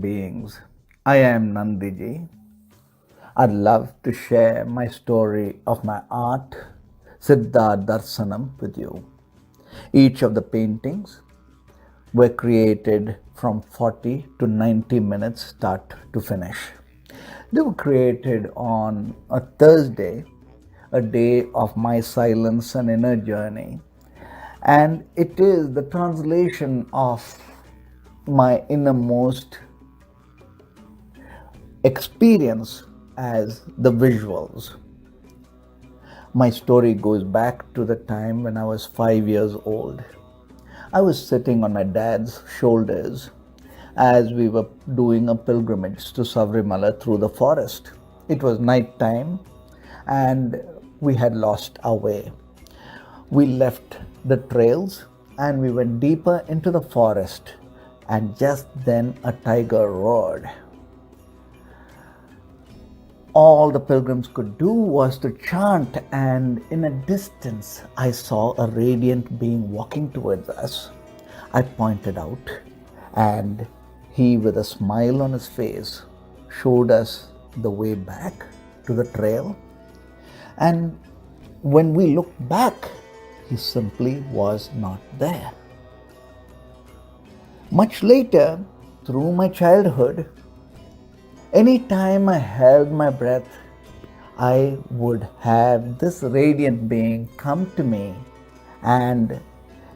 beings. I am Nandhiji. I'd love to share my story of my art, Siddha Dharshanam, with you. Each of the paintings were created from 40 to 90 minutes start to finish. They were created on a Thursday, a day of my silence and inner journey. And it is the translation of my innermost experience as the visuals. My story goes back to the time when I was 5 years old. I was sitting on my dad's shoulders as we were doing a pilgrimage to Savrimala through the forest. It was night time and we had lost our way. We left the trails and we went deeper into the forest, and just then a tiger roared. All the pilgrims could do was to chant, and in a distance I saw a radiant being walking towards us. I pointed out, and he, with a smile on his face, showed us the way back to the trail. And when we looked back, he simply was not there. Much later, through my childhood, anytime I held my breath, I would have this radiant being come to me, and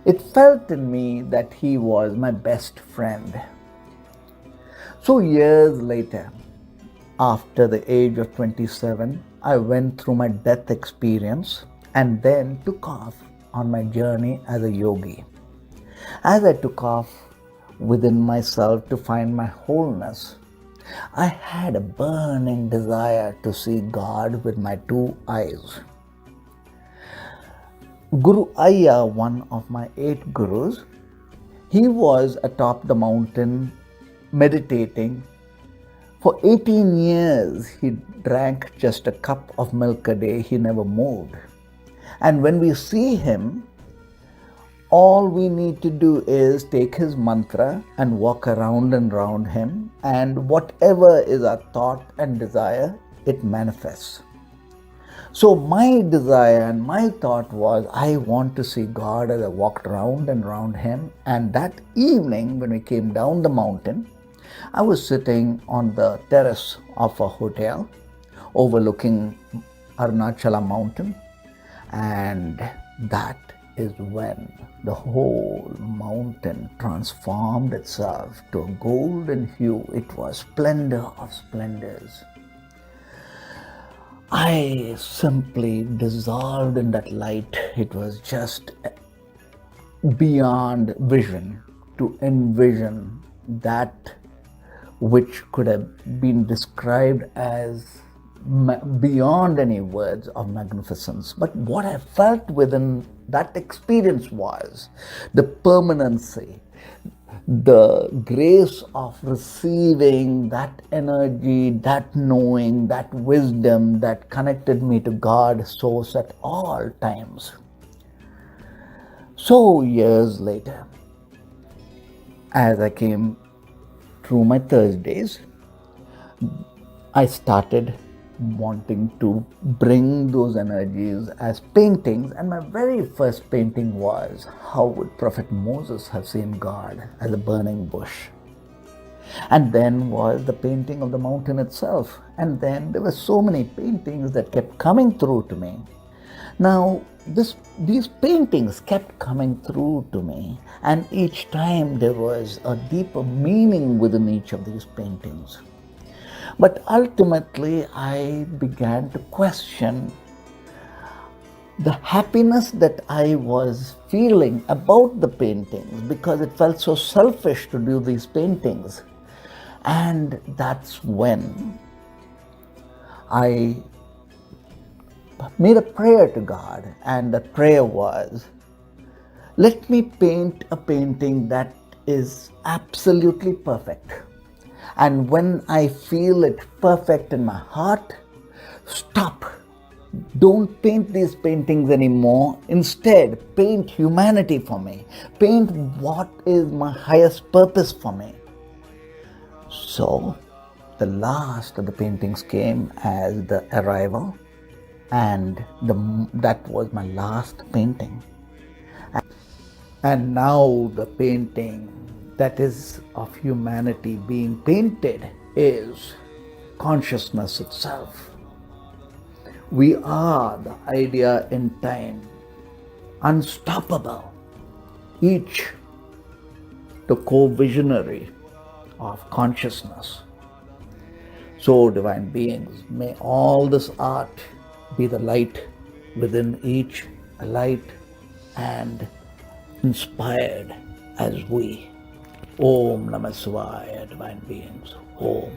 it felt in me that he was my best friend. So years later, after the age of 27, I went through my death experience and then took off on my journey as a yogi. As I took off within myself to find my wholeness, I had a burning desire to see God with my two eyes. Guru Ayya, one of my 8 gurus, he was atop the mountain meditating. For 18 years, he drank just a cup of milk a day. He never moved. And when we see him, all we need to do is take his mantra and walk around and round him, and whatever is our thought and desire, it manifests. So my desire and my thought was, I want to see God as I walked round and round him. And that evening, when we came down the mountain, I was sitting on the terrace of a hotel overlooking Arunachala mountain, and that is when the whole mountain transformed itself to a golden hue. It was splendor of splendors. I simply dissolved in that light. It was just beyond vision to envision that which could have been described as beyond any words of magnificence. But what I felt within that experience was the permanency, the grace of receiving that energy, that knowing, that wisdom that connected me to God source at all times. So years later, as I came through my Thursdays, I started wanting to bring those energies as paintings, and my very first painting was, how would Prophet Moses have seen God as a burning bush? And then was the painting of the mountain itself, and then there were so many paintings that kept coming through to me. Now these paintings kept coming through to me, and each time there was a deeper meaning within each of these paintings. But ultimately, I began to question the happiness that I was feeling about the paintings, because it felt so selfish to do these paintings. And that's when I made a prayer to God, and the prayer was, let me paint a painting that is absolutely perfect. And when I feel it perfect in my heart, stop. Don't paint these paintings anymore. Instead, paint humanity for me. Paint what is my highest purpose for me. So the last of the paintings came as the arrival, and that was my last painting. And now the painting that is of humanity being painted is consciousness itself. We are the idea in time, unstoppable, each the co-visionary of consciousness. So, divine beings, may all this art be the light within each, a light and inspired as we. Om Namah Shivaya, divine beings. Om.